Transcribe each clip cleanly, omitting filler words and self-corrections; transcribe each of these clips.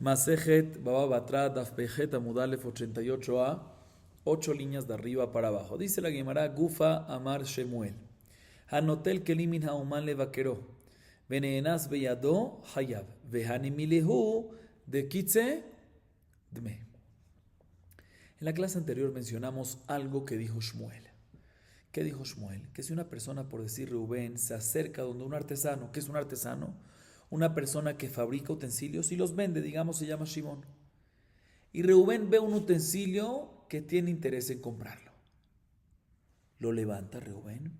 Masejet Baba Batra Daf Pejet Amudalef 88a, 8 líneas de arriba para abajo. Dice la Gemara, Gufa Amar Shemuel. Hanotel Kelimin Hauman le vaqueró. Veneenas Beyado Hayab. Vehanimilehu de Kitze Dme. En la clase anterior mencionamos algo que dijo Shmuel. ¿Qué dijo Shmuel? Que si una persona, por decir Rubén, se acerca donde un artesano, ¿qué es un artesano? Una persona que fabrica utensilios y los vende, digamos, se llama Shimón. Y Reubén ve un utensilio que tiene interés en comprarlo. Lo levanta Reubén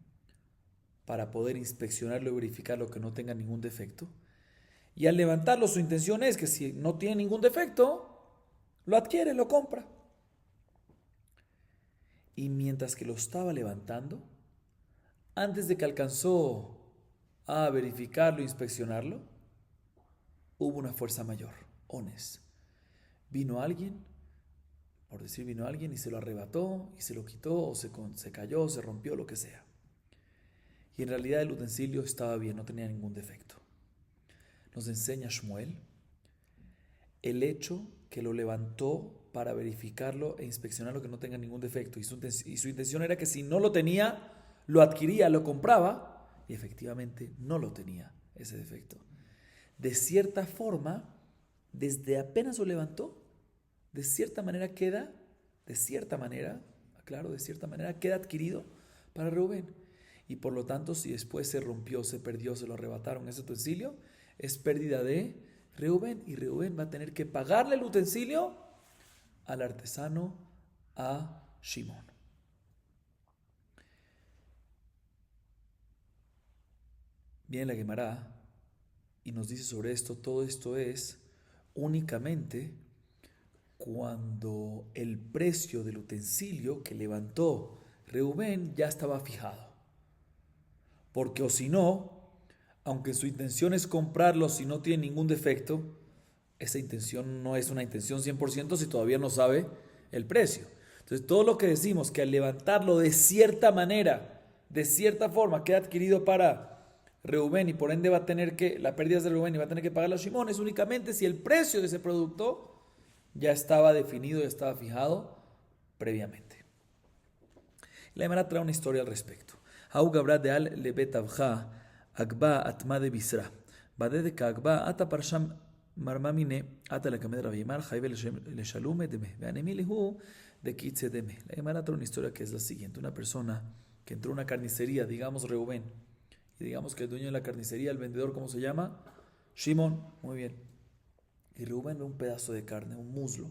para poder inspeccionarlo y verificarlo que no tenga ningún defecto. Y al levantarlo, su intención es que si no tiene ningún defecto, lo adquiere, lo compra. Y mientras que lo estaba levantando, antes de que alcanzó a verificarlo e inspeccionarlo, hubo una fuerza mayor, ones. Vino alguien y se lo arrebató y se lo quitó o se cayó, se rompió, lo que sea. Y en realidad el utensilio estaba bien, no tenía ningún defecto. Nos enseña Shmuel el hecho que lo levantó para verificarlo e inspeccionarlo que no tenga ningún defecto. Y su intención era que si no lo tenía, lo adquiría, lo compraba, y efectivamente no lo tenía ese defecto. De cierta forma, desde apenas lo levantó, de cierta manera queda adquirido para Reubén. Y por lo tanto, si después se rompió, se perdió, se lo arrebataron ese utensilio, es pérdida de Reubén. Y Reubén va a tener que pagarle el utensilio al artesano, a Shimón. Viene la Gemara y nos dice sobre esto, todo esto es únicamente cuando el precio del utensilio que levantó Reubén ya estaba fijado. Porque o si no, aunque su intención es comprarlo si no tiene ningún defecto, esa intención no es una intención 100% si todavía no sabe el precio. Entonces todo lo que decimos que al levantarlo de cierta manera, de cierta forma, queda adquirido para Reubén y por ende va a tener que, la pérdida es de Reubén y va a tener que pagar a Shimón, es únicamente si el precio de ese producto ya estaba definido, ya estaba fijado previamente. La Gemara trae una historia al respecto. Hau gabra de al lebet avja agba atma de bisra. Bade de kagba ata parsham marmamine ata la kamed Rabbi Yemar jaive le shalume deme. Veanemi lehu de kitze deme. La Gemara trae una historia que es la siguiente. Una persona que entró a una carnicería, digamos Reubén, y digamos que el dueño de la carnicería, el vendedor, ¿cómo se llama? Shimón. Muy bien. Y Reubén ve un pedazo de carne, un muslo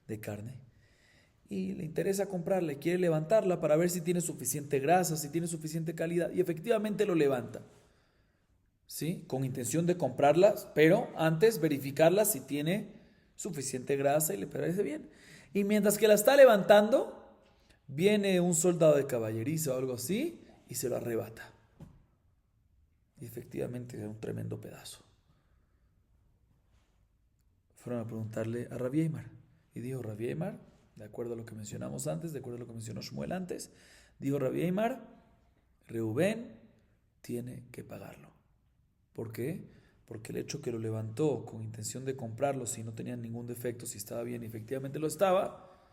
de carne, y le interesa comprarla, quiere levantarla para ver si tiene suficiente grasa, si tiene suficiente calidad, y efectivamente lo levanta, ¿sí? Con intención de comprarla, pero antes verificarla si tiene suficiente grasa y le parece bien. Y mientras que la está levantando, viene un soldado de caballeriza o algo así y se lo arrebata. Y efectivamente era un tremendo pedazo. Fueron a preguntarle a Rabbi Aymar. Y dijo Rabbi Aymar, de acuerdo a lo que mencionamos antes, de acuerdo a lo que mencionó Shmuel antes, dijo Rabbi Aymar, Reubén tiene que pagarlo. ¿Por qué? Porque el hecho que lo levantó con intención de comprarlo, si no tenía ningún defecto, si estaba bien y efectivamente lo estaba,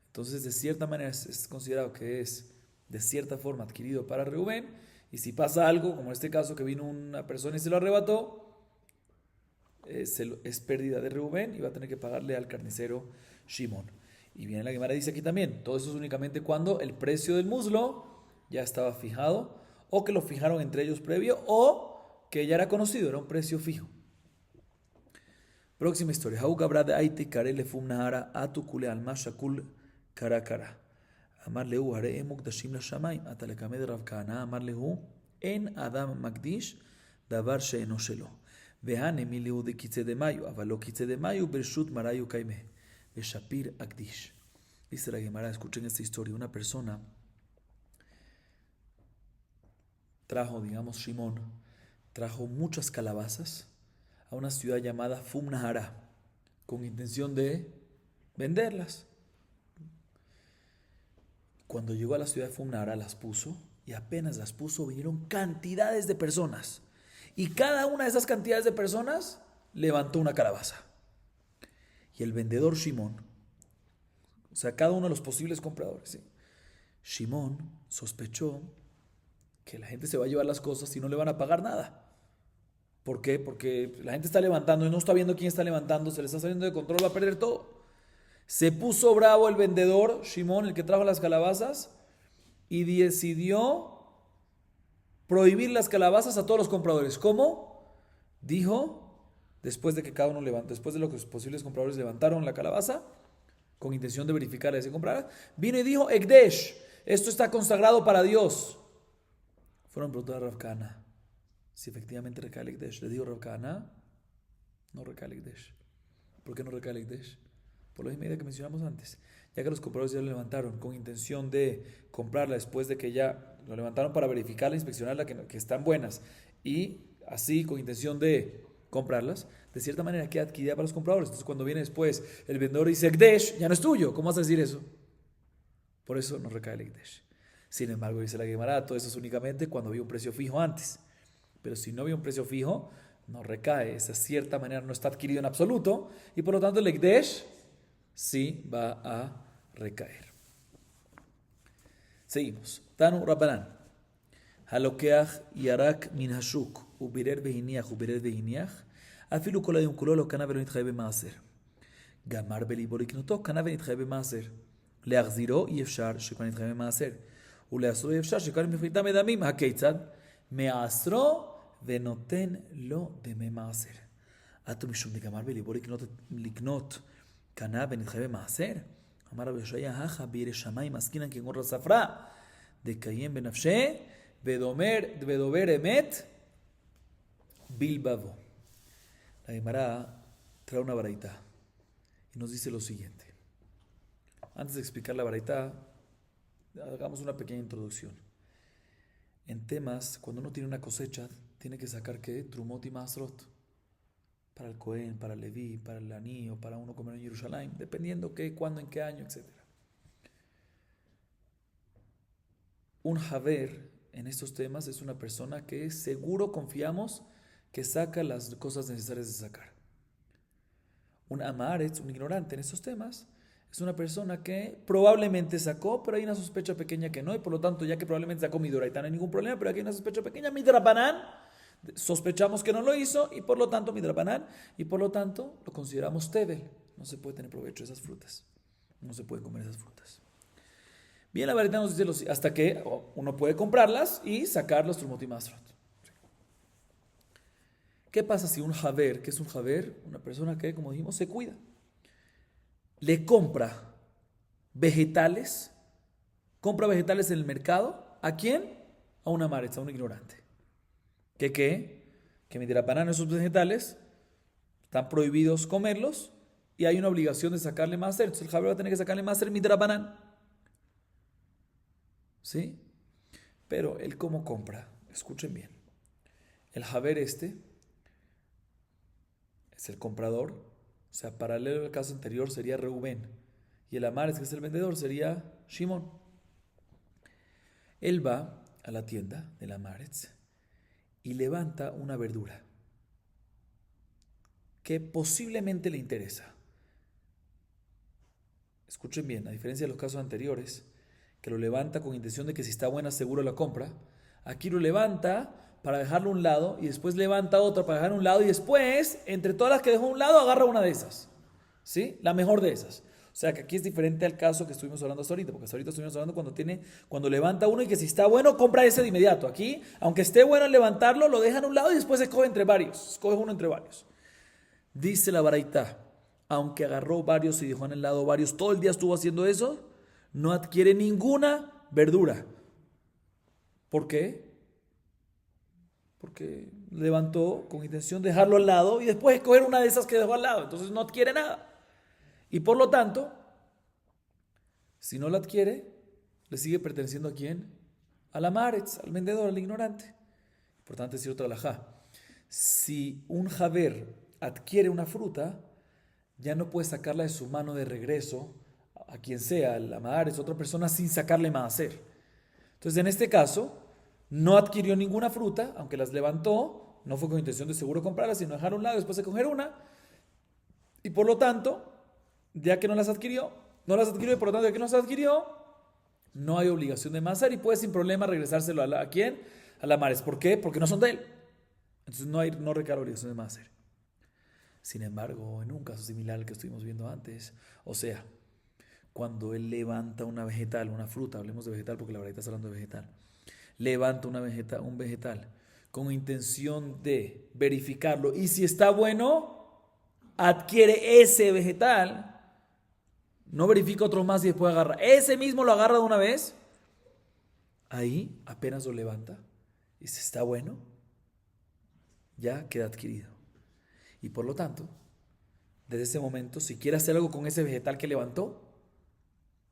entonces de cierta manera es considerado que es de cierta forma adquirido para Reubén. Y si pasa algo, como en este caso que vino una persona y se lo arrebató, es pérdida de Reubén y va a tener que pagarle al carnicero Shimón. Y bien, la Gemara dice aquí también, todo eso es únicamente cuando el precio del muslo ya estaba fijado, o que lo fijaron entre ellos previo, o que ya era conocido, era un precio fijo. Próxima historia. Hau gabra de aite karele fum nahara atu kule alma shakul kara kara. Amar lehu hare emuk dashim la shamayim ata lekamed Rav Kahana amar lehu en adam magdish davar she'eno shelo. והנה מילאו דקיצה דמיו, אבל לא קיצה דמיו ברשות מראיו קיימה, ושפיר הקדיש. Dice la Gemara, escuchen esta historia, una persona trajo, digamos Shimón, trajo muchas calabazas a una ciudad llamada Fum Nahara, con intención de venderlas. Cuando llegó a la ciudad de Fum Nahara las puso, y apenas las puso vinieron cantidades de personas. Y cada una de esas cantidades de personas levantó una calabaza. y el vendedor Shimón, o sea, cada uno de los posibles compradores, ¿sí? Shimón sospechó que la gente se va a llevar las cosas y no le van a pagar nada. ¿Por qué? Porque la gente está levantando y no está viendo quién está levantando, se le está saliendo de control, va a perder todo. Se puso bravo el vendedor, Shimón, el que trajo las calabazas, y decidió prohibir las calabazas a todos los compradores. ¿Cómo? Dijo, después de que cada uno levantó, después de lo que los posibles compradores levantaron la calabaza, con intención de verificar si comprara, vino y dijo, Ekdesh, esto está consagrado para Dios. Fueron a preguntar a Rav Kahana si efectivamente recae el Ekdesh. Le dijo Rav Kahana, no recae el Ekdesh. ¿Por qué no recae el Ekdesh? Por la misma idea que mencionamos antes. Ya que los compradores ya lo levantaron con intención de comprarla después de que ya lo levantaron para verificarla, inspeccionarla, que están buenas, y así con intención de comprarlas, de cierta manera queda adquirida para los compradores. Entonces cuando viene después el vendedor y dice Ekdesh, ya no es tuyo. ¿Cómo vas a decir eso? Por eso no recae el Ekdesh. Sin embargo, dice la Gemara, todo eso es únicamente cuando había un precio fijo antes. Pero si no había un precio fijo, no recae. Esa cierta manera no está adquirido en absoluto, y por lo tanto el Ekdesh sí va a recaer. Seguimos. Tanu Rabbanan. Halokeach yarak min hashuk ubirer behiniach afilu kol hayom kulo lo kana velo nitchayev b'maaser gamar belibo liknoto kana ונתחייב במעשר להחזירו אי אפשר שכבר נתחייב במעשר ולעשרו אי אפשר שכבר מפריטה מדמים. הכיצד? מעשרו ונותן לו דמי מעשר. עתו משום דגמר בליבו לקנות קנה ונתחייב במעשר? אמר רבי ישעיה הכה בירא שמיים עסקינן כגון ספרא דקיים בנפשי ודובר אמת בלבבו. La Gemara trae una baraita y nos dice lo siguiente. Antes de explicar la baraita, hagamos una pequeña introducción. En temas, cuando uno tiene una cosecha, tiene que sacar ¿qué? Trumot y Masrot. Para el Cohen, para el Leví, para el Aní, o para uno comer en Jerusalén, dependiendo qué, cuándo, en qué año, etc. Un Haver en estos temas es una persona que seguro confiamos que saca las cosas necesarias de sacar. Un Amaretz, un ignorante en estos temas, es una persona que probablemente sacó, pero hay una sospecha pequeña que no, y por lo tanto, ya que probablemente sacó Midoraita, no hay ningún problema, pero aquí hay una sospecha pequeña, Midrabanán, sospechamos que no lo hizo, y por lo tanto, Midrabanán, y por lo tanto, lo consideramos Tebel. No se puede tener provecho de esas frutas. No se puede comer esas frutas. Bien, la verdad nos dice hasta que uno puede comprarlas y sacar los Trumot y Masrot. ¿Qué pasa si un Haver, que es un Haver? Una persona que, como dijimos, se cuida. Le compra vegetales en el mercado. ¿A quién? A una amaretz, a un ignorante. ¿Qué? Que midrabanan esos vegetales, están prohibidos comerlos y hay una obligación de sacarle más. Entonces el Haver va a tener que sacarle más midrabanan. ¿Sí? Pero él cómo compra, escuchen bien. El Haver es el comprador, o sea, paralelo al caso anterior sería Reubén, y el Amaretz, que es el vendedor, sería Shimón. Él va a la tienda del Amaretz y levanta una verdura que posiblemente le interesa. Escuchen bien, a diferencia de los casos anteriores, que lo levanta con intención de que si está buena seguro la compra, aquí lo levanta para dejarlo a un lado y después levanta otra para dejarlo a un lado y después, entre todas las que dejó a un lado, agarra una de esas. ¿Sí? La mejor de esas. O sea que aquí es diferente al caso que estuvimos hablando hasta ahorita, porque hasta ahorita estuvimos hablando cuando levanta uno y que si está bueno, compra ese de inmediato. Aquí, aunque esté bueno al levantarlo, lo dejan a un lado y después escoge entre varios. Escoge uno entre varios. Dice la baraita, aunque agarró varios y dejó en el lado varios, todo el día estuvo haciendo eso, no adquiere ninguna verdura. ¿Por qué? Porque levantó con intención de dejarlo al lado y después escoger una de esas que dejó al lado. Entonces no adquiere nada. Y por lo tanto, si no la adquiere, le sigue perteneciendo ¿a quién? Al Amaretz, al vendedor, al ignorante. Importante decir otra alajá. Si un Haver adquiere una fruta, ya no puede sacarla de su mano de regreso a quien sea, al Amaretz, otra persona, sin sacarle maaser. Entonces, en este caso, no adquirió ninguna fruta, aunque las levantó, no fue con intención de seguro comprarlas, sino dejar a un lado, después de coger una, y por lo tanto, ya que no las adquirió, y por lo tanto, ya que no las adquirió, no hay obligación de maaser y puede sin problema regresárselo ¿a quién? A la mares. ¿Por qué? Porque no son de él. Entonces no recae obligación de maaser. Sin embargo, en un caso similar al que estuvimos viendo antes, o sea, cuando él levanta una vegetal, una fruta, hablemos de vegetal porque la verdad está hablando de vegetal, levanta un vegetal con intención de verificarlo y si está bueno, adquiere ese vegetal, no verifica otro más y después agarra, ese mismo lo agarra de una vez, ahí apenas lo levanta y si está bueno, ya queda adquirido. Y por lo tanto, desde ese momento, si quiere hacer algo con ese vegetal que levantó,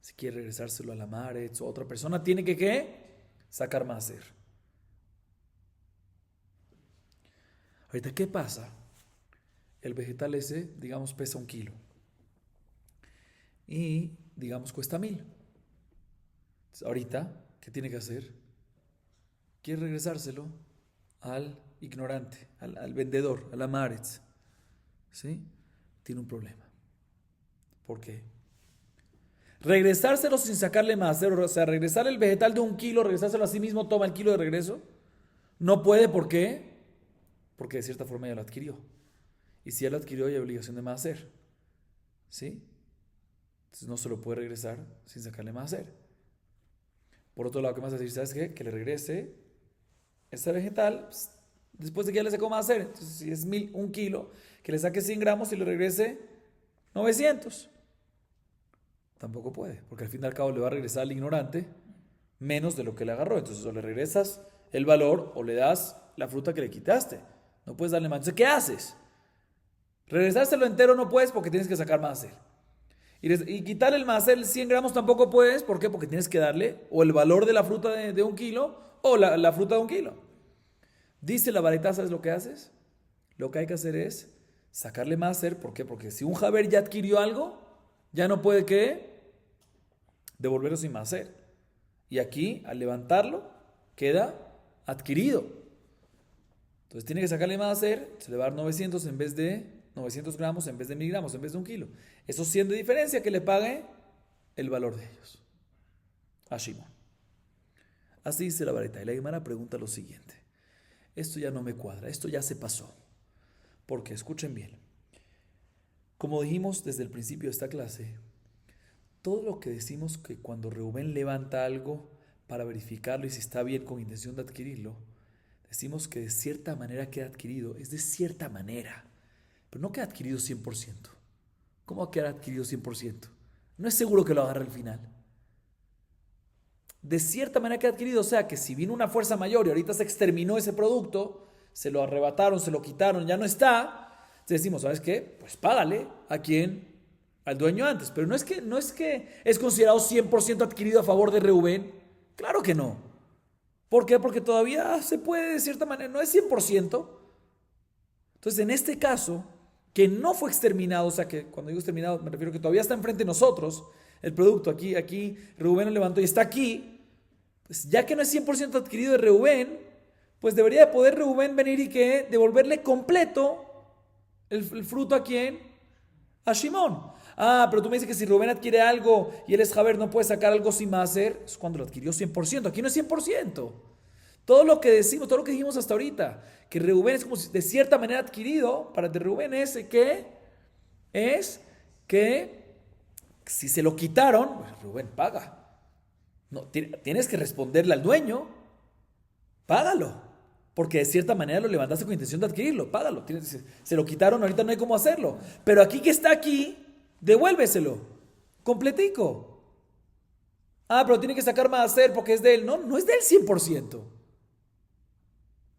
si quiere regresárselo a la Maretz o a otra persona, tiene que ¿qué? Sacar maaser. Ahorita, ¿qué pasa? El vegetal ese, digamos, pesa 1 kilo. Y, digamos, cuesta 1000. Entonces, ahorita, ¿qué tiene que hacer? Quiere regresárselo al ignorante, al vendedor, a la Maretz. ¿Sí? Tiene un problema. ¿Por qué? Regresárselo sin sacarle maaser, o sea, regresar el vegetal de 1 kilo, regresárselo a sí mismo, toma el kilo de regreso. No puede, ¿por qué? Porque de cierta forma ya lo adquirió. Y si ya lo adquirió, ya hay obligación de maaser. ¿Sí? Entonces no se lo puede regresar sin sacarle maaser. Por otro lado, ¿qué más decir? ¿Sabes qué? Que le regrese ese vegetal después de que ya le sacó maaser. Entonces, si es 1 kilo, que le saque 100 gramos y le regrese 900. Tampoco puede, porque al fin y al cabo le va a regresar al ignorante menos de lo que le agarró. Entonces o le regresas el valor o le das la fruta que le quitaste. No puedes darle más. Entonces, ¿qué haces? Regresárselo entero no puedes porque tienes que sacar maaser. Y quitarle el maaser 100 gramos tampoco puedes. ¿Por qué? Porque tienes que darle o el valor de la fruta de 1 kilo o la fruta de 1 kilo. Dice la varita, ¿sabes lo que haces? Lo que hay que hacer es sacarle maaser. ¿Por qué? Porque si un jaber ya adquirió algo, ya no puede ¿qué? Devolverlo sin maaser. Y aquí, al levantarlo, queda adquirido. Entonces tiene que sacarle maaser, se le va a dar 900 en vez de 900 gramos, en vez de 1000 gramos, en vez de 1 kilo. Esos 100 de diferencia que le pague el valor de ellos. A Shimon. Así dice la varita. Y la Gemara pregunta lo siguiente. Esto ya no me cuadra, esto ya se pasó. Porque, escuchen bien, como dijimos desde el principio de esta clase, todo lo que decimos que cuando Reubén levanta algo para verificarlo y si está bien con intención de adquirirlo, decimos que de cierta manera queda adquirido, es de cierta manera, pero no queda adquirido 100%. ¿Cómo va a quedar adquirido 100%? No es seguro que lo agarre al final. De cierta manera queda adquirido, o sea que si vino una fuerza mayor y ahorita se exterminó ese producto, se lo arrebataron, se lo quitaron, ya no está, entonces decimos, ¿sabes qué? Pues págale a quien, al dueño antes. Pero no es que es considerado 100% adquirido a favor de Reubén. Claro que no. ¿Por qué? Porque todavía se puede de cierta manera, no es 100%. Entonces, en este caso, que no fue exterminado, o sea que cuando digo exterminado me refiero a que todavía está enfrente de nosotros, el producto aquí Reubén lo levantó y está aquí, pues ya que no es 100% adquirido de Reubén, pues debería de poder Reubén venir y que devolverle completo el fruto a quién? A Shimón. Ah, pero tú me dices que si Reubén adquiere algo y él es Jaber, no puede sacar algo sin maaser. Es cuando lo adquirió 100%. Aquí no es 100%. Todo lo que decimos, todo lo que dijimos hasta ahorita, que Reubén es como si de cierta manera adquirido, para de Reubén es que si se lo quitaron, pues Reubén paga. No, tienes que responderle al dueño, págalo. Porque de cierta manera lo levantaste con intención de adquirirlo, págalo. Se lo quitaron, ahorita no hay cómo hacerlo. Pero aquí que está aquí, devuélveselo, completico. Ah, pero tiene que sacar maaser porque es de él. No, no es de él 100%.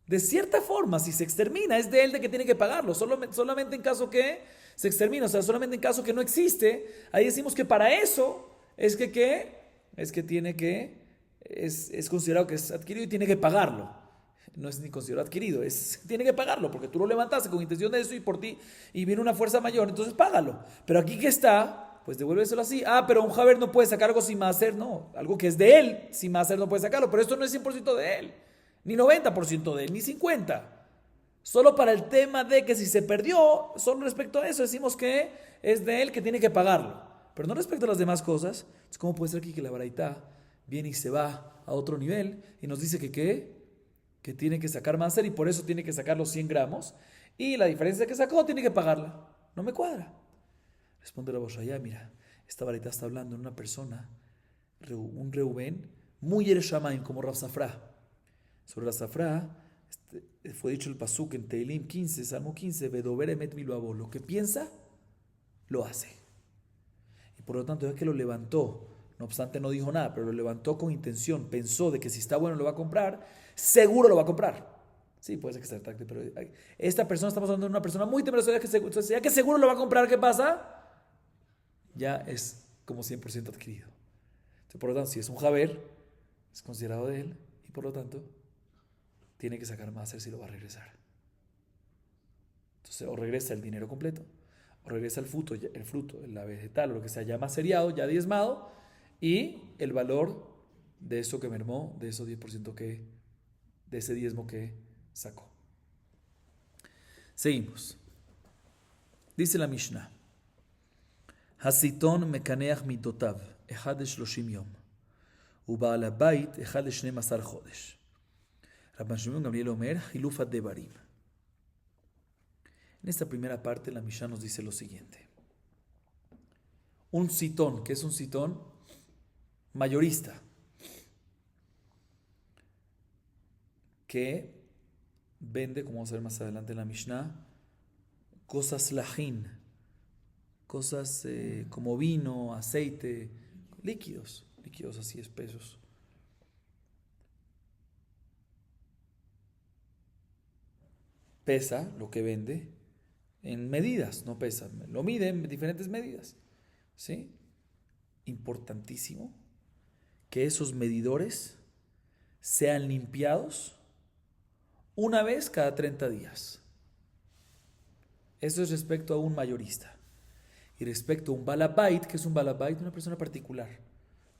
De cierta forma, si se extermina, es de él de que tiene que pagarlo. Solamente en caso que se extermina, o sea, solamente en caso que no existe, ahí decimos que para eso es es considerado que es adquirido y tiene que pagarlo. No es ni considerado adquirido, tiene que pagarlo, porque tú lo levantaste con intención de eso y por ti, y viene una fuerza mayor, entonces págalo. Pero aquí que está, pues devuélveselo así. Ah, pero un Jaber no puede sacar algo sin maaser, no. Algo que es de él, sin maaser no puede sacarlo, pero esto no es 100% de él, ni 90% de él, ni 50%. Solo para el tema de que si se perdió, solo respecto a eso decimos que es de él que tiene que pagarlo. Pero no respecto a las demás cosas. Entonces, ¿cómo puede ser aquí que la baraitá viene y se va a otro nivel y nos dice que qué? Que tiene que sacar máser y por eso tiene que sacar los 100 gramos y la diferencia que sacó tiene que pagarla? No me cuadra. Responde la Boshaya, mira, esta baraitá está hablando en una persona, un Reubén, muy Yereshamaim, como Rav Safra. Sobre Rav Safra fue dicho el pasuk en Teilim 15, Salmo 15, Vedober emet miluabo, lo que piensa, lo hace. Y por lo tanto, ya que lo levantó, no obstante no dijo nada, pero lo levantó con intención, pensó de que si está bueno lo va a comprar, seguro lo va a comprar. Sí, puede ser que se retracte, pero esta persona, estamos hablando de una persona muy temerosa, ya que seguro lo va a comprar, ¿qué pasa? Ya es como 100% adquirido. Entonces, por lo tanto, si es un Javer, es considerado de él, y por lo tanto, tiene que sacar más si lo va a regresar. Entonces, o regresa el dinero completo, o regresa el fruto, la vegetal, o lo que sea, ya maseriado, ya diezmado, y el valor de eso que mermó, de esos 10% de ese diezmo que sacó. Seguimos. Dice la Mishnah: Hasiton mekaneach mitotav, echad de 30 yom, ובעל הבית אחד ל12 חודש. רבן שמעון גמליאל אומר, חילופת דברים. En esta primera parte la Mishnah nos dice lo siguiente. Un sitón, ¿qué es un sitón? Mayorista, que vende, como vamos a ver más adelante en la Mishnah, cosas lajín, cosas como vino, aceite, líquidos así espesos. Pesa lo que vende en medidas, no pesa, lo mide en diferentes medidas. ¿Sí? Importantísimo que esos medidores sean limpiados una vez cada 30 días. Eso es respecto a un mayorista. Y respecto a un balabait, que es un balabait, una persona particular.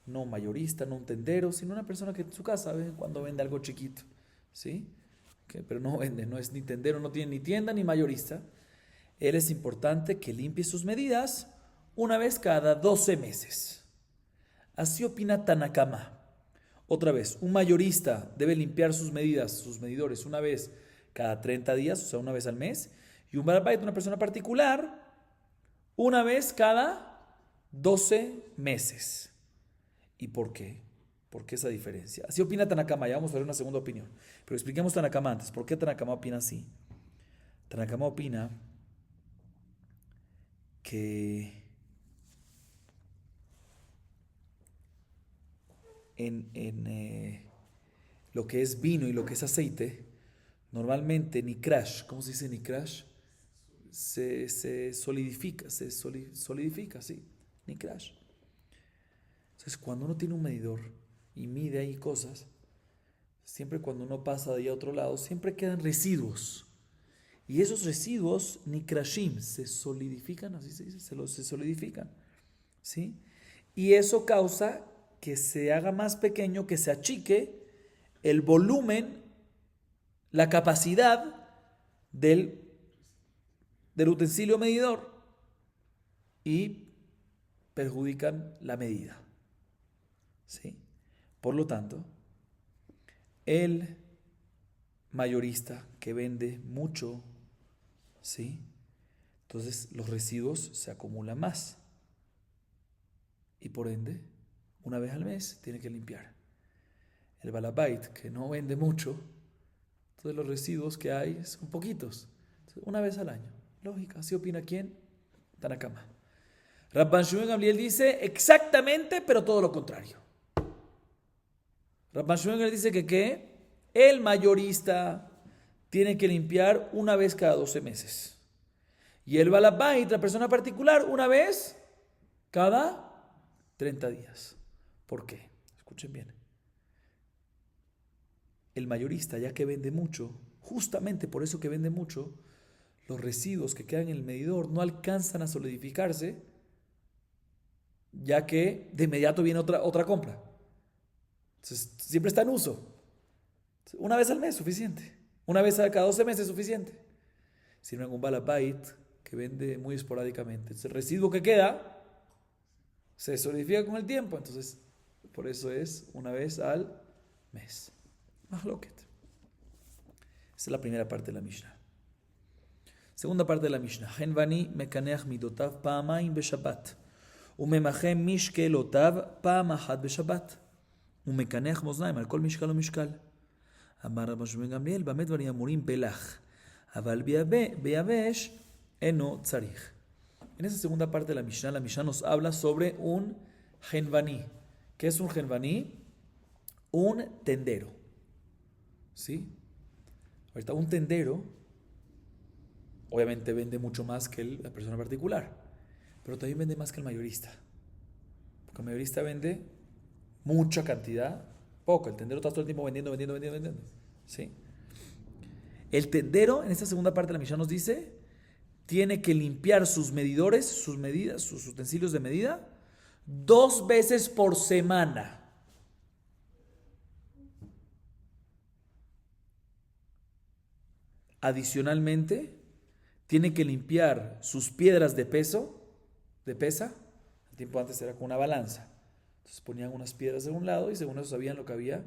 No un mayorista, no un tendero, sino una persona que en su casa ve cuando vende algo chiquito. ¿Sí? Pero no vende, no es ni tendero, no tiene ni tienda ni mayorista. Él es importante que limpie sus medidas una vez cada 12 meses. Así opina Tanakama. Otra vez, un mayorista debe limpiar sus medidas, sus medidores, una vez cada 30 días, o sea, una vez al mes. Y un balabait, una persona particular, una vez cada 12 meses. ¿Y por qué? ¿Por qué esa diferencia? Así opina Tanakama. Ya vamos a ver una segunda opinión. Pero expliquemos Tanakama antes. ¿Por qué Tanakama opina así? Tanakama opina que en lo que es vino y lo que es aceite, normalmente nikrash, ¿cómo se dice nikrash? Se solidifica, sí, nikrash. Entonces, cuando uno tiene un medidor y mide ahí cosas, siempre cuando uno pasa de ahí a otro lado, siempre quedan residuos. Y esos residuos, nikrashim, se solidifican, así se dice, se solidifican. ¿Sí? Y eso causa que se haga más pequeño, que se achique el volumen, la capacidad del utensilio medidor y perjudican la medida. ¿Sí? Por lo tanto, el mayorista que vende mucho, ¿sí? Entonces los residuos se acumulan más y por ende, una vez al mes tiene que limpiar. El balabait que no vende mucho, entonces los residuos que hay son poquitos. Entonces, una vez al año. Lógica, ¿así opina quién? Tanakama. Rabban Shmuel Gamliel dice exactamente, pero todo lo contrario. Rabban Shmuel dice que ¿qué? El mayorista tiene que limpiar una vez cada 12 meses. Y el balabait, la persona particular, una vez cada 30 días. ¿Por qué? Escuchen bien. El mayorista, ya que vende mucho, justamente por eso que vende mucho, los residuos que quedan en el medidor no alcanzan a solidificarse, ya que de inmediato viene otra compra. Entonces, siempre está en uso. Una vez al mes, suficiente. Una vez cada 12 meses, suficiente. sirven un balabait que vende muy esporádicamente. Entonces, el residuo que queda se solidifica con el tiempo. Entonces, por eso es una vez al mes. Mahloket. Esa es la primera parte de la Mishnah. Segunda parte de la Mishnah. Henvani mekaneach midotav pa'amaim beshabbat. Umemachem mishkelotav pa'am achat beshabbat. Umekaneach moznaim al kol mishkal u'mishkal. Amar Rabbi Shimon Gamliel, Bamet dvarim amurim belach. Aval beyavesh eno tzarich. En esa segunda parte de la Mishnah nos habla sobre un henvani. ¿Qué es un henvani? Un tendero. ¿Sí? Ahorita un tendero obviamente vende mucho más que la persona particular, pero también vende más que el mayorista. Porque el mayorista vende mucha cantidad, poco. El tendero está todo el tiempo vendiendo. ¿Sí? El tendero, en esta segunda parte de la Mishnah nos dice, tiene que limpiar sus medidores, sus medidas, sus utensilios de medida, 2 veces por semana. Adicionalmente, tiene que limpiar sus piedras de pesa. El tiempo antes era con una balanza. Entonces ponían unas piedras de un lado y según eso sabían lo que había,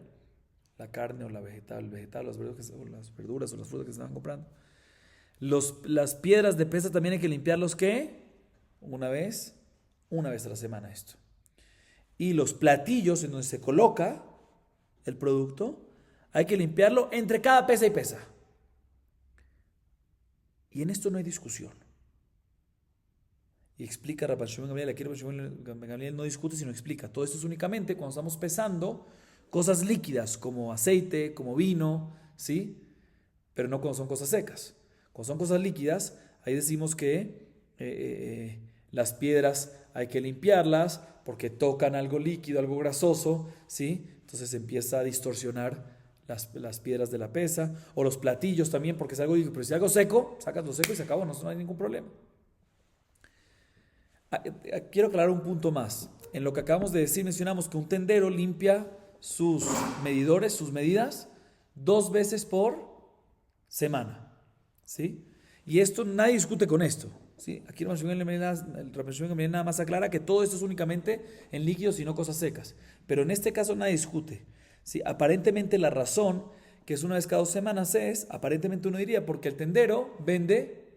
la carne o el vegetal, las verduras o las frutas que se estaban comprando. Las piedras de pesa también hay que limpiarlos, ¿qué? Una vez a la semana esto. Y los platillos en donde se coloca el producto, hay que limpiarlo entre cada pesa y pesa. Y en esto no hay discusión. Y explica Rabbi Shimon Gamliel, aquí Rabbi Shimon Gamliel no discute, sino explica. Todo esto es únicamente cuando estamos pesando cosas líquidas, como aceite, como vino, ¿sí? Pero no cuando son cosas secas. Cuando son cosas líquidas, ahí decimos que las piedras hay que limpiarlas porque tocan algo líquido, algo grasoso, ¿sí? Entonces empieza a distorsionar las piedras de la pesa, o los platillos también, porque es algo líquido. Pero si es algo seco, sacas lo seco y se acabó, no hay ningún problema. Quiero aclarar un punto más. En lo que acabamos de decir, mencionamos que un tendero limpia sus medidores, sus medidas, 2 veces por semana, ¿sí? Y esto, nadie discute con esto, ¿sí? Aquí el Rabbi Shimon Gamliel nada más aclara que todo esto es únicamente en líquidos y no cosas secas. Pero en este caso nadie discute, ¿sí? Aparentemente la razón que es una vez cada 2 semanas es, aparentemente uno diría, porque el tendero vende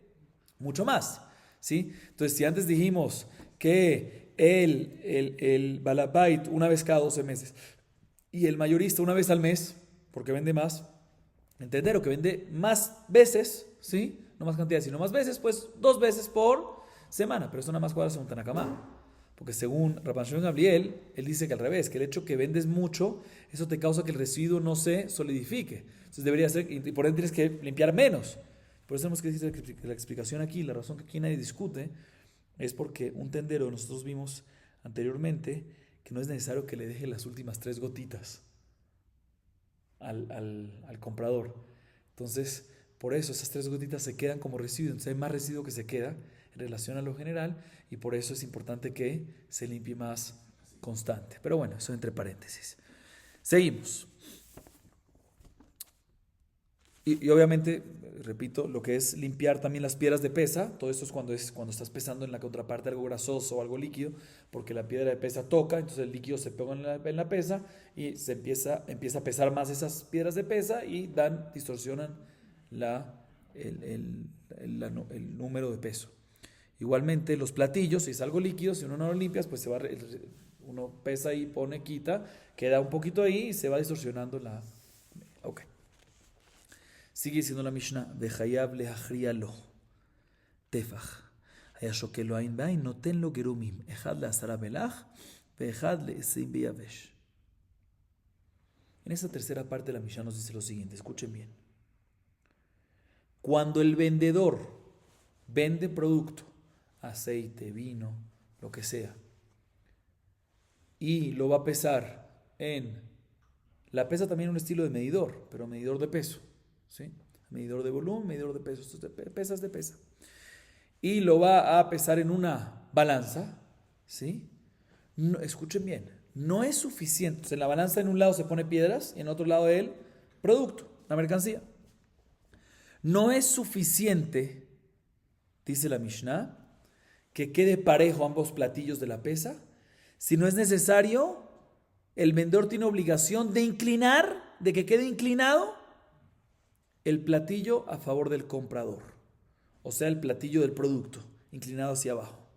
mucho más, ¿sí? Entonces, si antes dijimos que el balabait una vez cada 12 meses y el mayorista una vez al mes, porque vende más, el tendero que vende más veces, ¿sí? No más cantidad, sino más veces, pues 2 veces por semana. Pero eso nada más cuadra según Tanakama. Porque según Rabbi Shimon Gamliel, él dice que al revés, que el hecho que vendes mucho, eso te causa que el residuo no se solidifique. Entonces debería ser, y por ende tienes que limpiar menos. Por eso tenemos que decir que la explicación aquí, la razón que aquí nadie discute, es porque un tendero, nosotros vimos anteriormente, que no es necesario que le deje las últimas 3 gotitas al comprador. Entonces, por eso esas 3 gotitas se quedan como residuo. Entonces hay más residuo que se queda en relación a lo general y por eso es importante que se limpie más constante. Pero bueno, eso entre paréntesis. Seguimos. Y obviamente, repito, lo que es limpiar también las piedras de pesa, todo esto es cuando estás pesando en la contraparte algo grasoso o algo líquido, porque la piedra de pesa toca, entonces el líquido se pega en la pesa y se empieza a pesar más esas piedras de pesa y distorsionan el número de peso. Igualmente los platillos, si es algo líquido, si uno no lo limpias, pues uno pesa y pone, quita, queda un poquito ahí y se va distorsionando la... Ok. Sigue diciendo la Mishnah, Vechayab lehachriya lo, tefach, haya shokelo ain bain, noten lo gerumim, echad le'asara belach, ve'echad le'esim beyavesh. En esta tercera parte de la Mishnah nos dice lo siguiente, escuchen bien. Cuando el vendedor vende producto, aceite, vino, lo que sea, y lo va a pesar la pesa también un estilo de medidor, pero medidor de peso, ¿sí? Medidor de volumen, medidor de peso, esto es de pesa. Y lo va a pesar en una balanza, ¿sí? No, escuchen bien, no es suficiente. Entonces, en la balanza en un lado se pone piedras y en otro lado el producto, la mercancía. No es suficiente Dice la Mishnah, que quede parejo ambos platillos de la pesa. Si no es necesario, el vendedor tiene obligación de inclinar, de que quede inclinado el platillo a favor del comprador. O sea, el platillo del producto, inclinado hacia abajo.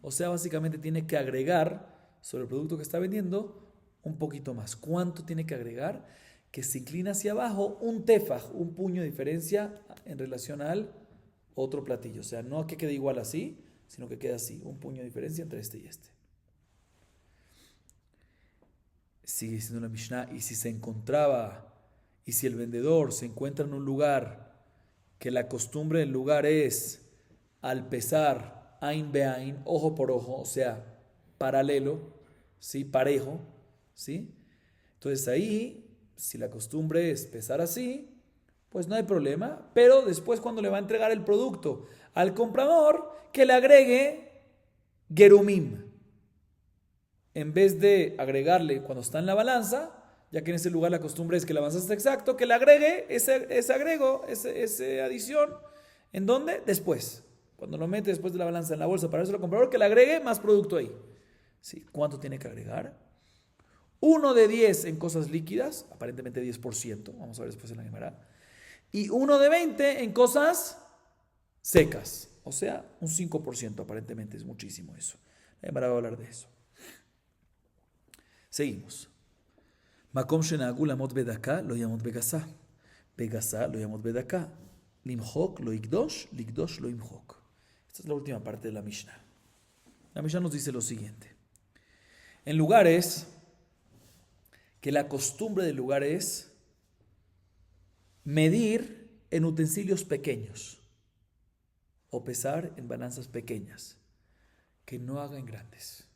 O sea, básicamente tiene que agregar sobre el producto que está vendiendo un poquito más. ¿Cuánto tiene que agregar? Que se inclina hacia abajo un tefaj, un puño de diferencia en relación al otro platillo. O sea, no que quede igual así, sino que quede así, un puño de diferencia entre este y este. Sigue diciendo la Mishnah, y si se encontraba, y si el vendedor se encuentra en un lugar que la costumbre del lugar es al pesar ain beain, ojo por ojo, o sea, paralelo, ¿sí? Parejo, ¿sí? Entonces ahí, si la costumbre es pesar así, pues no hay problema, pero después cuando le va a entregar el producto al comprador, que le agregue gerumim. En vez de agregarle cuando está en la balanza, ya que en ese lugar la costumbre es que la balanza está exacto, que le agregue ese agrego, esa adición. ¿En dónde? Después. Cuando lo mete después de la balanza en la bolsa para eso al comprador, que le agregue más producto ahí. ¿Sí? ¿Cuánto tiene que agregar? 1 de 10 en cosas líquidas, aparentemente 10%, vamos a ver después en la Gemara. Y 1 de 20 en cosas secas, o sea, un 5%, aparentemente es muchísimo eso. La Gemara va a hablar de eso. Seguimos. Makom shenagu lamot bedaka lo yamot begasa. Begasa lo yamot bedaka. Limhok lo ikdosh, likdosh lo imhok. Esta es la última parte de la Mishnah. La Mishnah nos dice lo siguiente. En lugares que la costumbre del lugar es medir en utensilios pequeños o pesar en balanzas pequeñas, que no hagan grandes.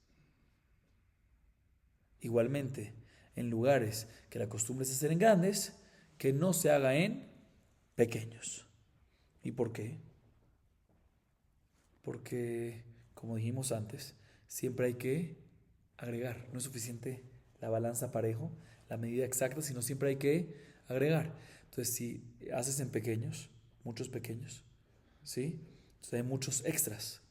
Igualmente, en lugares que la costumbre es hacer en grandes, que no se haga en pequeños. ¿Y por qué? Porque, como dijimos antes, siempre hay que agregar. No es suficiente la balanza parejo, la medida exacta, sino siempre hay que agregar. Entonces, si haces en pequeños, muchos pequeños, ¿sí? Entonces hay muchos extras.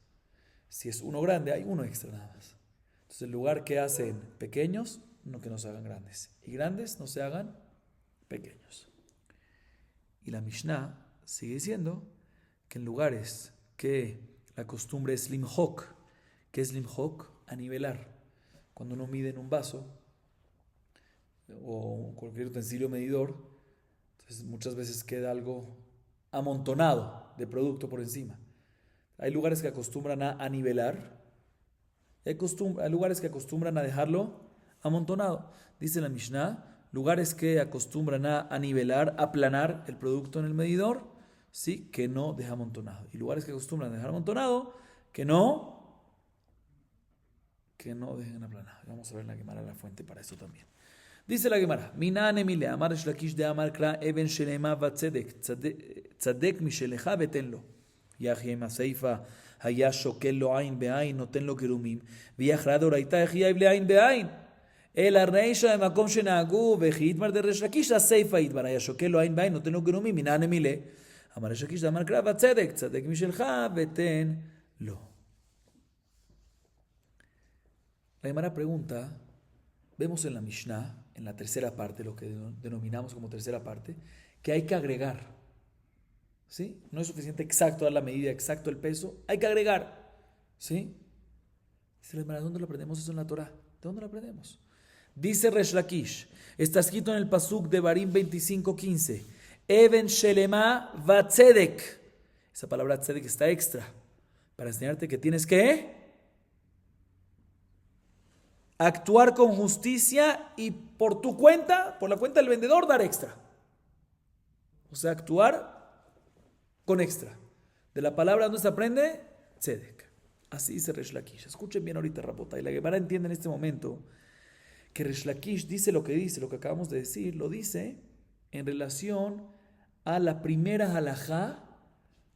Si es uno grande, hay uno extra nada más. Entonces, el lugar que hacen pequeños, no que no se hagan grandes. Y grandes no se hagan pequeños. Y la Mishnah sigue diciendo que en lugares que la costumbre es limhok, que es limhok, a nivelar. Cuando uno mide en un vaso o cualquier utensilio medidor, entonces muchas veces queda algo amontonado de producto por encima. Hay lugares que acostumbran a nivelar, hay lugares que acostumbran a dejarlo amontonado. Dice la Mishnah, lugares que acostumbran a nivelar, a aplanar el producto en el medidor, sí, que no deja amontonado. Y lugares que acostumbran a dejar amontonado, que no dejen aplanado. Vamos a ver la Gemara, la fuente para eso también. Dice la Gemara, Minane mile amar shlakish de amar kra even shelema va tzedek mishelecha betenlo. Yahiem aseifa היה שוקל לו עין בעין, נותן לו גרומים, ויחרד אורייתא יחייב לעין בעין. אלא רישא במקום שנהגו, וכי יתמר דריש לקיש, הסיפא יתמר, היה שוקל לו עין בעין, נותן לו גרומים, מנהן נמילה. אמר ריש לקיש, אמר קרא, וצדק, צדק משלך, ותן לו. La Gemara pregunta, vemos en la Mishnah, en la tercera parte, lo que denominamos como tercera parte, que hay que agregar. ¿Sí? No es suficiente exacto dar la medida, exacto el peso, hay que agregar. ¿Sí? Dice la Gemara, ¿dónde lo aprendemos eso en la Torah? ¿De dónde lo aprendemos? Dice Resh Lakish, está escrito en el pasuk de Barim 25:15, Even Shelema Vatzedek. Esa palabra tzedek está extra para enseñarte que tienes que actuar con justicia y por tu cuenta, por la cuenta del vendedor, dar extra. O sea, actuar con extra. De la palabra donde se aprende, tzedek. Así dice Resh Lakish. Escuchen bien ahorita, Rapota. Y la Gemara entiende en este momento que Resh Lakish dice, lo que acabamos de decir, lo dice en relación a la primera halajá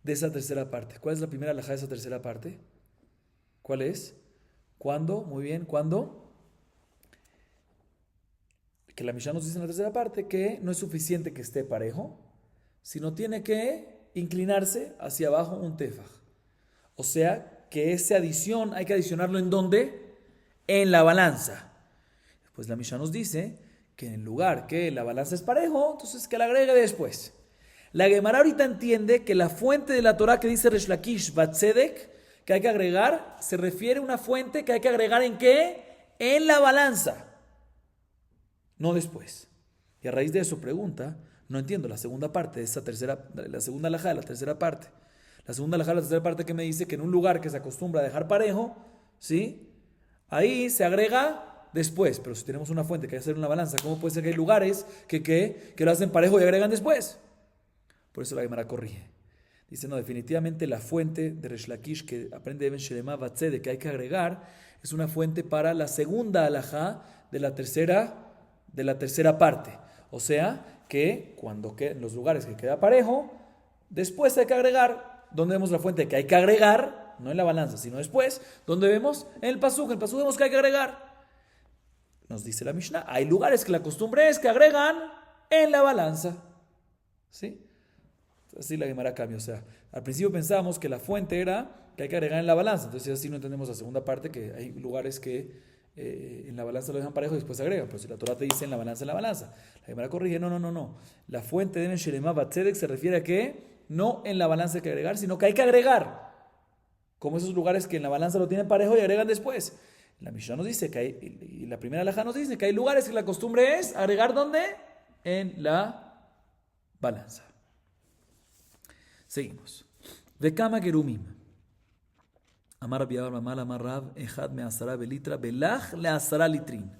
de esa tercera parte. ¿Cuál es la primera halajá de esa tercera parte? ¿Cuál es? ¿Cuándo? Muy bien, ¿cuándo? Que la Mishnah nos dice en la tercera parte que no es suficiente que esté parejo, sino tiene que inclinarse hacia abajo un tefaj. O sea, que esa adición hay que adicionarlo ¿en dónde? En la balanza. Pues la Mishnah nos dice que en lugar que la balanza es parejo, entonces que la agregue después. La Gemara ahorita entiende que la fuente de la Torah que dice Resh Lakish Batzedek, que hay que agregar, se refiere a una fuente que hay que agregar ¿en qué? En la balanza, no después. Y a raíz de eso pregunta, no entiendo la segunda parte de esa tercera, la segunda alajá de la tercera parte. La segunda alajá de la tercera parte que me dice que en un lugar que se acostumbra a dejar parejo, ¿sí? Ahí se agrega después. Pero si tenemos una fuente que hay que hacer una balanza, ¿cómo puede ser que hay lugares que lo hacen parejo y agregan después? Por eso la Gemara corrige. Dice, no, definitivamente la fuente de Resh Lakish que aprende Eben Shelema Batzedek que hay que agregar es una fuente para la segunda alajá de la tercera parte. O sea, que cuando en los lugares que queda parejo, después hay que agregar. ¿Dónde vemos la fuente que hay que agregar? No en la balanza, sino después. ¿Dónde vemos? En el pasuk. En el pasuk vemos que hay que agregar. Nos dice la Mishnah, hay lugares que la costumbre es que agregan en la balanza. ¿Sí? Así la Gemara cambia. O sea, al principio pensábamos que la fuente era que hay que agregar en la balanza. Entonces así no entendemos la segunda parte, que hay lugares que en la balanza lo dejan parejo y después agregan. Pero si la Torah te dice en la balanza, La Gemara corrige, no. La fuente de Shelema Batzedek se refiere a que no en la balanza hay que agregar, sino que hay que agregar. Como esos lugares que en la balanza lo tienen parejo y agregan después. La Mishnah nos dice que hay, y la primera alajá nos dice que hay lugares que la costumbre es agregar ¿dónde? En la balanza. Seguimos. Vekama gerumim. Amar Rabbi Abar Mamal Amar Rav Echad me'asara belitra belach le'asara litrin.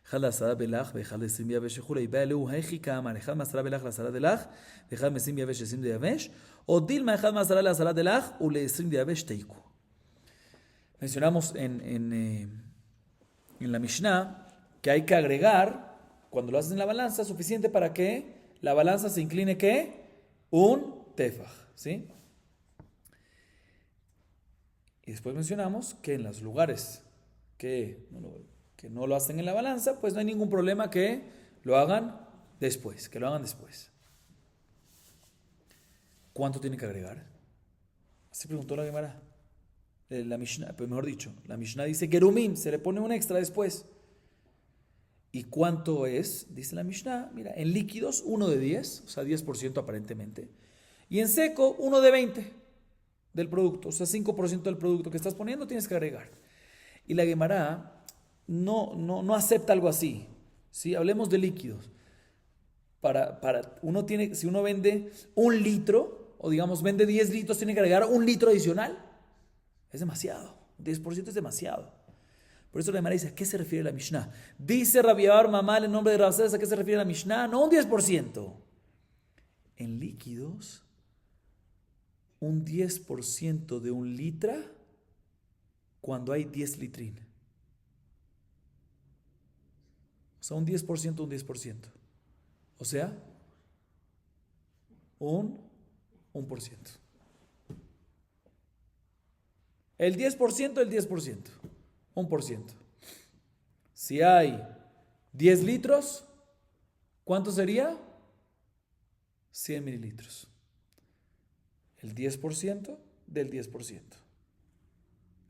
אחד לעשרה בלח ואחד ל20 יבש וכולי. בא אלוהו היכי כאמר, אחד מעשרה בלח לעשרה דלח, ואחד מ20 יבש 20 דיבש, או דילמה אחד מעשרה לעשרה דלח ול20 דיבש תיקו. Mencionamos en la Mishnah que hay que agregar, cuando lo haces en la balanza, suficiente para que la balanza se incline ¿qué? Un tefaj, ¿sí? Y después mencionamos que en los lugares que no lo hacen en la balanza, pues no hay ningún problema que lo hagan después, ¿Cuánto tiene que agregar? Así preguntó la Gemara. La Mishnah, pues mejor dicho, la Mishnah dice gerumim, se le pone un extra después. ¿Y cuánto es? Dice la Mishnah, mira, en líquidos 1 de 10, o sea 10% aparentemente, y en seco 1 de 20 del producto, o sea 5% del producto que estás poniendo tienes que agregar. Y la Gemara no acepta algo así. ¿Sí? Hablemos de líquidos. Si uno vende 1 litro, o digamos vende 10 litros, tiene que agregar 1 litro adicional. Es demasiado. 10% es demasiado. Por eso la Gemara dice, ¿a qué se refiere la Mishnah? Dice Rabbi Abar Mamal en nombre de Rav César, ¿a qué se refiere la Mishnah? No un 10%. En líquidos, un 10% de 1 litro cuando hay 10 litrín. O sea, un 10%. O sea, un 1%. El 10%. 1%. Si hay 10 litros, ¿cuánto sería? 100 mililitros. El 10% del 10%.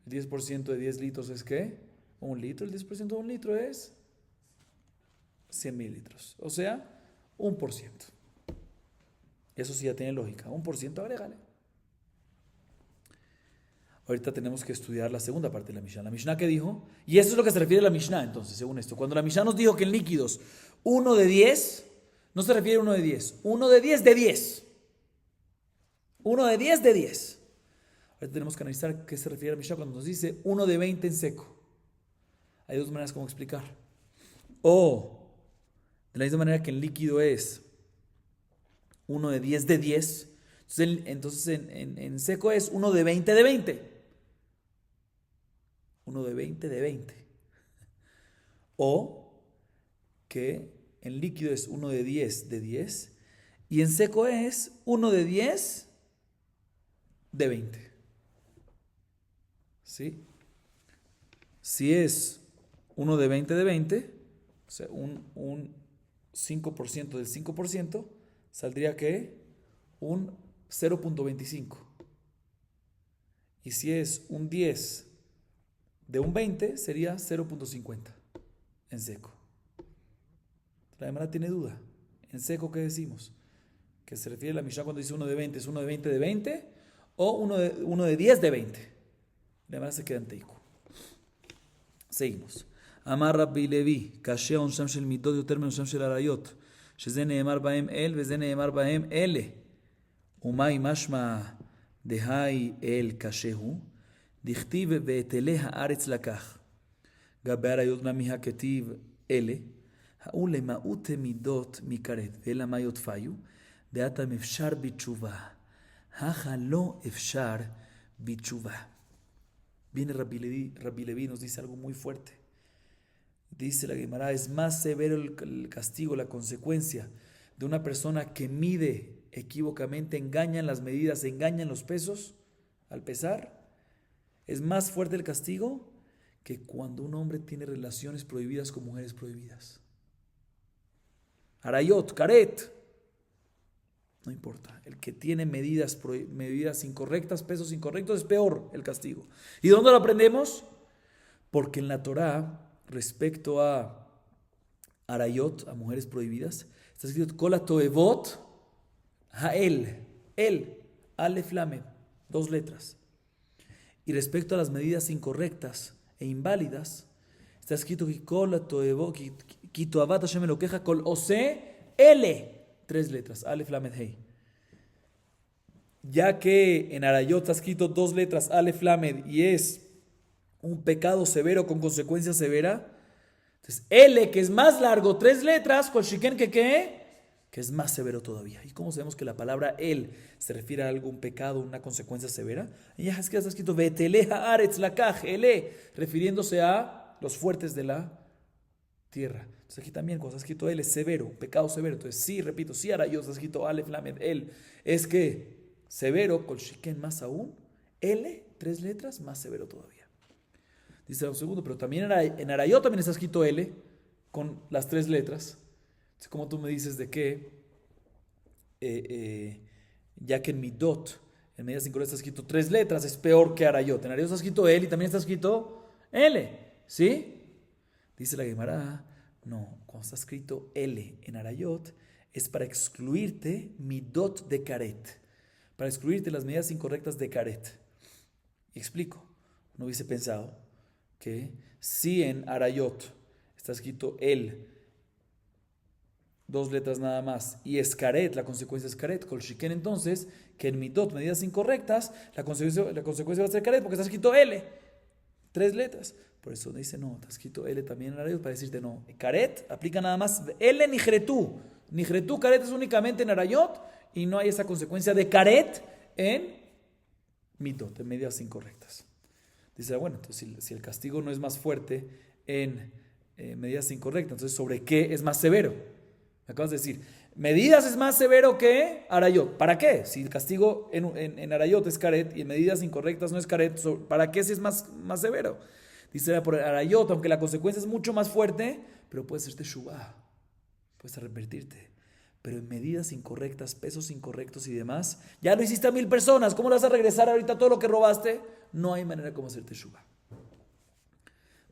El 10% de 10 litros es ¿qué? 1 litro. El 10% de 1 litro es 100 mililitros. O sea, 1%. Eso sí ya tiene lógica. 1% agrégale. Ahorita tenemos que estudiar la segunda parte de la Mishnah. La Mishnah que dijo, y eso es lo que se refiere a la Mishnah, entonces, según esto. Cuando la Mishnah nos dijo que en líquidos 1 de 10, no se refiere a 1 de 10. 1 de 10 de 10. 1 de 10 de 10. Ahorita tenemos que analizar qué se refiere a la Mishnah cuando nos dice 1 de 20 en seco. Hay dos maneras como explicar. O de la misma manera que en líquido es 1 de 10 de 10, entonces en seco es 1 de 20 de 20. 1 de 20 de 20. O que en líquido es 1 de 10 de 10 y en seco es 1 de 10 de 20. ¿Sí? Si es 1 de 20 de 20, o sea, un 5% del 5%, saldría que un 0.25. Y si es un 10 de un 20, sería 0.50 en seco. La Gemara tiene duda. ¿En seco qué decimos? Que se refiere a la Mishnah cuando dice uno de 20, ¿es uno de 20 de 20? ¿O uno de 10 de 20? La Gemara se queda en teiku. seguimos. אמר רבי לוי, קשה עונשם של מידות יותר מעונשם של עריות, שזה נאמר בהם אל וזה נאמר בהם אלה. ומאי משמע דהי אל קשה הוא, דכתיב והיטלי הארץ לקח. גבי עריות נמי הכתיב אלה, האו למהות מידות מכרת, ואלא מה יודפיו, דעתם אפשר בתשובה. הכה לא אפשר בתשובה. Viene Rabbi Levi nos dice algo muy fuerte. Dice la Gemara, es más severo el castigo, la consecuencia de una persona que mide equívocamente, engaña en las medidas, engaña en los pesos al pesar. Es más fuerte el castigo que cuando un hombre tiene relaciones prohibidas con mujeres prohibidas. Arayot, karet. No importa. El que tiene medidas incorrectas, pesos incorrectos, es peor el castigo. ¿Y dónde lo aprendemos? Porque en la Torá, respecto a arayot, a mujeres prohibidas, está escrito Kol toevot ha'el, el, alef lamed, 2 letras. Y respecto a las medidas incorrectas e inválidas, está escrito Kol toevot, ki toavat Hashem elokeja kol ose, ele, 3 letras, alef lamed hei. Ya que en arayot está escrito 2 letras, alef lamed, y es un pecado severo con consecuencia severa. Entonces, L, que es más largo, 3 letras, con shiken que es más severo todavía. ¿Y cómo sabemos que la palabra el se refiere a algún pecado, una consecuencia severa? Y ya es que está escrito Veteleja aretz lakaj, ele, refiriéndose a los fuertes de la tierra. Entonces aquí también cuando está escrito el es severo, un pecado severo. Entonces sí, repito, sí arayot está escrito alef lamed el, es que severo, con shiken más aún, L, 3 letras, más severo todavía. Dice un segundo, pero también en arayot también está escrito L con las 3 letras. Entonces, como tú me dices de que, ya que en midot, en medidas incorrectas está escrito 3 letras, es peor que arayot. En arayot está escrito L y también está escrito L, ¿sí? Dice la Gemara, no, cuando está escrito L en arayot es para excluirte midot de karet, para excluirte las medidas incorrectas de karet. Y explico, no hubiese pensado que si en arayot está escrito el, 2 letras nada más, y es karet, la consecuencia es karet, kol shiken, entonces, que en midot, medidas incorrectas, la consecuencia va a ser karet, porque está escrito L, 3 letras. Por eso dice, no, está escrito L también en arayot, para decirte no. Karet aplica nada más L nijretú. Nijretú, karet es únicamente en arayot, y no hay esa consecuencia de karet en midot, en medidas incorrectas. Dice, bueno, entonces si el castigo no es más fuerte en medidas incorrectas, entonces ¿sobre qué es más severo? Me acabas de decir, medidas es más severo que arayot. ¿Para qué? Si el castigo en arayot es karet y en medidas incorrectas no es karet, ¿para qué si es más severo? Dice, por arayot, aunque la consecuencia es mucho más fuerte, pero puedes hacerte shuvah, puedes arrepentirte. Pero en medidas incorrectas, pesos incorrectos y demás, ya lo hiciste a 1000 personas, ¿cómo le vas a regresar ahorita todo lo que robaste? No hay manera como hacerte shuvah.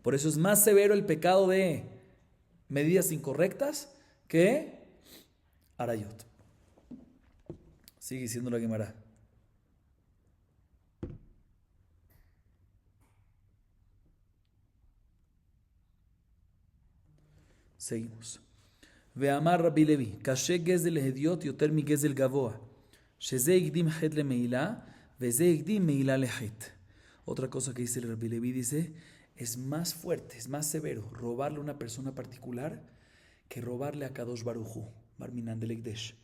Por eso es más severo el pecado de medidas incorrectas que arayot. Sigue diciendo la Gemara. Seguimos. ואמר רבי לוי, קשה גזל להדיוט יותר מגזל גבוה, שזה הקדים חטא למעילה, וזה הקדים מעילה לחטא. Otra cosa que dice el Rabbi Levi, dice, es más fuerte, es más severo robarle a una persona particular que robarle a Kadosh Baruj Hu, Barminan del Ekdesh.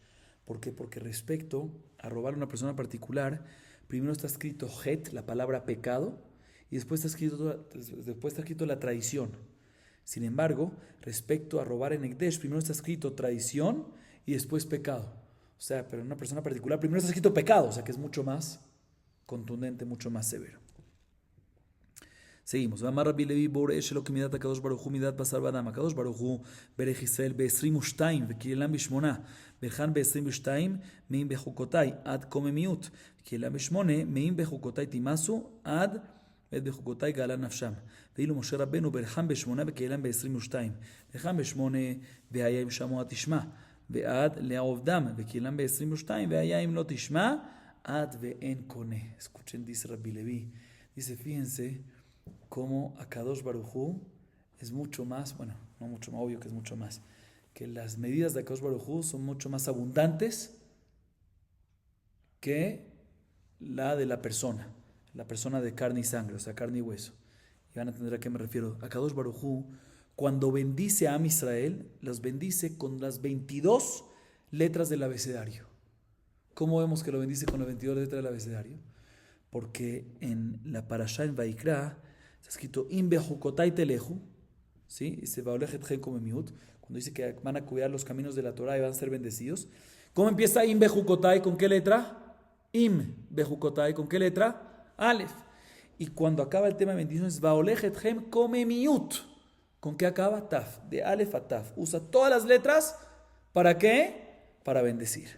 ¿Por qué? Porque respecto a robarle a una persona particular, primero está escrito het, la palabra pecado, y después está escrito la traición. Sin embargo, respecto a robar en Ekdesh, primero está escrito traición y después pecado. O sea, pero en una persona particular, primero está escrito pecado, o sea que es mucho más contundente, mucho más severo. Seguimos. Amar Rabbi Levi Boresh lo que midat Akadosh Baruj Hu midat basar badam. Akadosh Baruj Hu berech Israel ב-22 וקהילם ב8 וכאן ב-22 מאים בחוקותיי עד קוממיות וקהילם ב8 מאים בחוקותיי תימסו עד ואת בחוקותיי גאלה נפשם. ואילו משה רבנו ברחם ב8 וקהילם ב-22 וכאן ב8 והיה אם שמוע תשמע ועד לעובדם וקהילם ב-22 והיה אם לא תשמע עד ואין קונה. Escuchen, dice Rabbi Levi. Dice, fíjense cómo Akadosh Baruj Hu es mucho más, bueno, no mucho más, obvio que es mucho más, que las medidas de Akadosh Baruj Hu son mucho más abundantes que la de la persona de carne y sangre, o sea, carne y hueso. Y van a entender a qué me refiero. Akadosh Baruj Hu, cuando bendice a Am Israel, los bendice con las 22 letras del abecedario. ¿Cómo vemos que lo bendice con las 22 letras del abecedario? Porque en la parashá en Vaikra está escrito Im bejukotai teleju, ¿sí? Dice Vaolechet gen como miut, cuando dice que van a cuidar los caminos de la Torah y van a ser bendecidos. ¿Cómo empieza Im bejukotai? ¿Con qué letra? Im bejukotai, ¿con qué letra? Aleph. Y cuando acaba el tema de bendiciones, Vaolechet gen come miut. ¿Con qué acaba? Taf. De Aleph a Taf. Usa todas las letras. ¿Para qué? Para bendecir.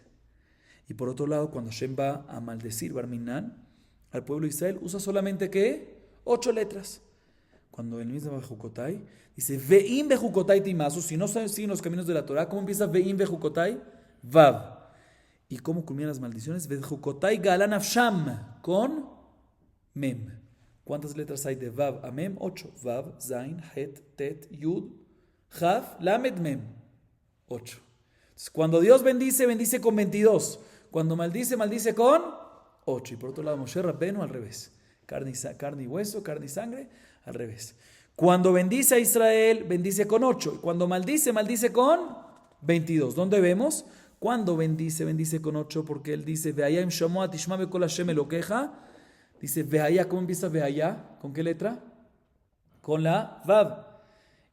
Y por otro lado, cuando Hashem va a maldecir Barminan al pueblo de Israel, usa solamente ¿qué? 8 letras. Cuando el mismo Bejukotai dice Ve'im Bejukotai Timasu, si no siguen los caminos de la Torah, ¿cómo empieza Ve'im Bejukotai? Vav. ¿Y cómo culminan las maldiciones? Bejukotai Galan Afsham, con Mem. ¿Cuántas letras hay de Vav a Mem? 8. Vav, Zain, Het, Tet, Yud, Jav, Lamed, Mem. 8. Entonces, cuando Dios bendice, bendice con 22. Cuando maldice, maldice con 8. Y por otro lado, Moshe Rabbenu al revés. Carne y hueso, carne y sangre, al revés. Cuando bendice a Israel, bendice con 8. Y cuando maldice, maldice con 22. ¿Dónde vemos? Cuando bendice, bendice con 8, porque él dice, Ve'aya im shamoa tishma be'kol Hashem elokeja. Dice, Ve'aya, ¿cómo empieza Ve'aya? ¿Con qué letra? Con la Vav.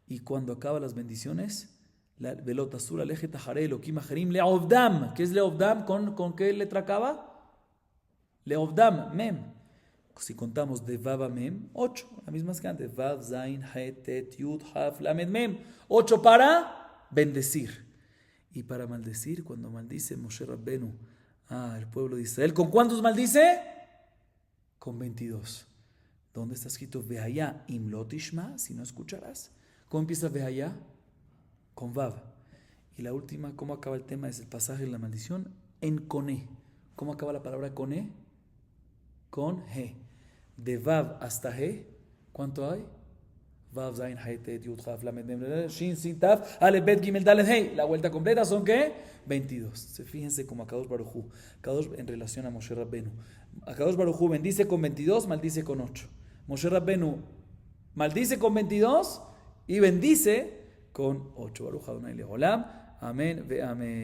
Y cuando acaba las bendiciones, Velot asur aleje tajaré elokim ajerim leovdam. ¿Qué es leovdam? ¿Con qué letra acaba? Leovdam, mem. Si contamos de Vav a Mem, 8. La misma que antes. Vav, Zain, Het, Tet, Yud, Haf, Lamed, Mem. 8 para bendecir. Y para maldecir, cuando maldice Moshe Rabbenu el pueblo de Israel, ¿con cuántos maldice? Con 22. ¿Dónde está escrito Ve'aya im lo tishma? Si no escucharás. ¿Cómo empieza Ve'aya? Con Vav. Y la última, ¿cómo acaba el tema? Es el pasaje de la maldición en Koné. ¿Cómo acaba la palabra Koné? Con He. De Vav hasta He, ¿cuánto hay? Vav, Zain, He, Tet, Yud, Chaf, Lamed, Mem, Shin, Sin, Taf, Aleph, Bet, Gimel, Dalet, He. La vuelta completa son ¿qué? 22. Fíjense como Akadosh Baruj Hu. Akadosh en relación a Moshe Rabbenu. Akadosh Baruj Hu bendice con 22, maldice con 8. Moshe Rabbenu maldice con 22 y bendice con 8. Baruch Adonai Leolam. Amén ve amén.